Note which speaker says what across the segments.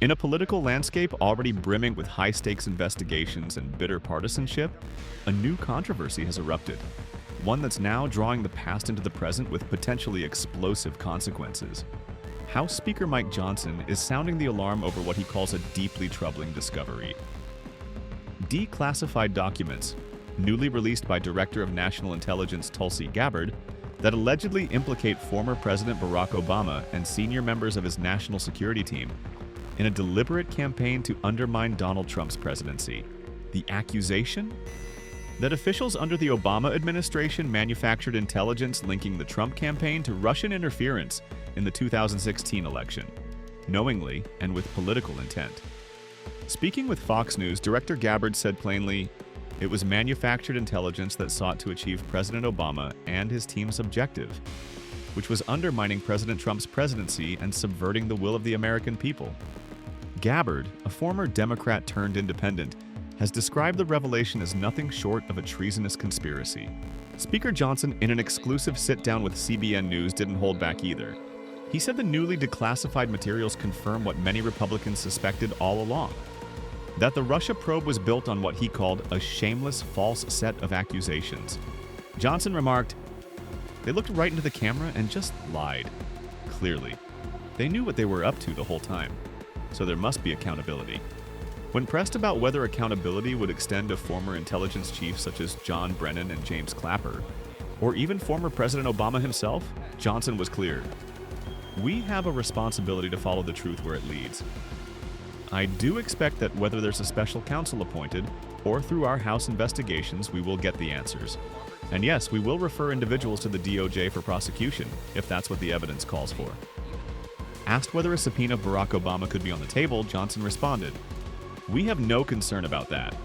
Speaker 1: In a political landscape already brimming with high-stakes investigations and bitter partisanship, a new controversy has erupted, one that's now drawing the past into the present with potentially explosive consequences. House Speaker Mike Johnson is sounding the alarm over what he calls a deeply troubling discovery. Declassified documents, newly released by Director of National Intelligence Tulsi Gabbard, that allegedly implicate former President Barack Obama and senior members of his national security team in a deliberate campaign to undermine Donald Trump's presidency. The accusation? That officials under the Obama administration manufactured intelligence linking the Trump campaign to Russian interference in the 2016 election, knowingly and with political intent. Speaking with Fox News, Director Gabbard said plainly, "It was manufactured intelligence that sought to achieve President Obama and his team's objective, which was undermining President Trump's presidency and subverting the will of the American people." Gabbard, a former Democrat turned independent, has described the revelation as nothing short of a treasonous conspiracy. Speaker Johnson, in an exclusive sit-down with CBN News, didn't hold back either. He said the newly declassified materials confirm what many Republicans suspected all along, that the Russia probe was built on what he called a shameless false set of accusations. Johnson remarked, "They looked right into the camera and just lied. Clearly. They knew what they were up to the whole time. So there must be accountability." When pressed about whether accountability would extend to former intelligence chiefs such as John Brennan and James Clapper, or even former President Obama himself, Johnson was clear. "We have a responsibility to follow the truth where it leads. I do expect that whether there's a special counsel appointed or through our House investigations, we will get the answers. And yes, we will refer individuals to the DOJ for prosecution, if that's what the evidence calls for." Asked whether a subpoena of Barack Obama could be on the table, Johnson responded, "We have no concern about that.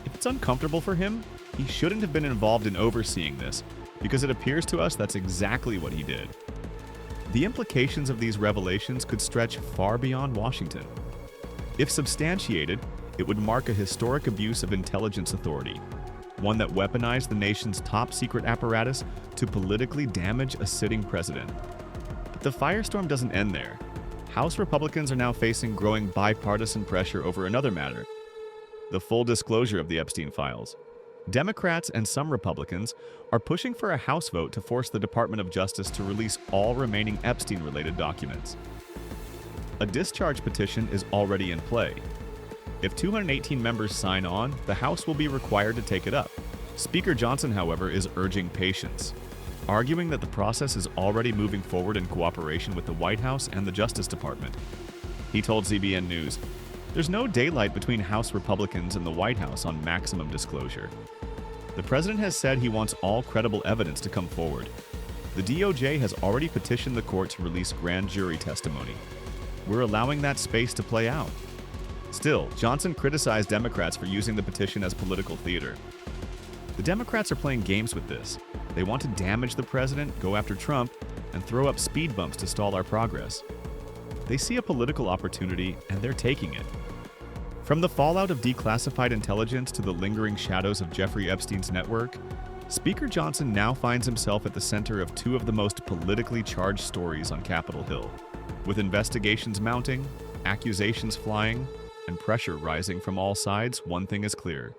Speaker 1: If it's uncomfortable for him, he shouldn't have been involved in overseeing this, because it appears to us that's exactly what he did." The implications of these revelations could stretch far beyond Washington. If substantiated, it would mark a historic abuse of intelligence authority, one that weaponized the nation's top-secret apparatus to politically damage a sitting president. But the firestorm doesn't end there. House Republicans are now facing growing bipartisan pressure over another matter: the full disclosure of the Epstein files. Democrats and some Republicans are pushing for a House vote to force the Department of Justice to release all remaining Epstein-related documents. A discharge petition is already in play. If 218 members sign on, the House will be required to take it up. Speaker Johnson, however, is urging patience, arguing that the process is already moving forward in cooperation with the White House and the Justice Department. He told CBN News, "There's no daylight between House Republicans and the White House on maximum disclosure. The president has said he wants all credible evidence to come forward. The DOJ has already petitioned the court to release grand jury testimony. We're allowing that space to play out." Still, Johnson criticized Democrats for using the petition as political theater. "The Democrats are playing games with this. They want to damage the president, go after Trump, and throw up speed bumps to stall our progress. They see a political opportunity, and they're taking it." From the fallout of declassified intelligence to the lingering shadows of Jeffrey Epstein's network, Speaker Johnson now finds himself at the center of two of the most politically charged stories on Capitol Hill. With investigations mounting, accusations flying, and pressure rising from all sides, one thing is clear.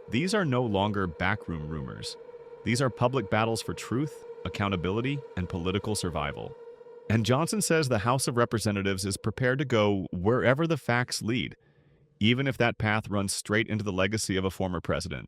Speaker 1: These are no longer backroom rumors. These are public battles for truth, accountability, and political survival. And Johnson says the House of Representatives is prepared to go wherever the facts lead, even if that path runs straight into the legacy of a former president.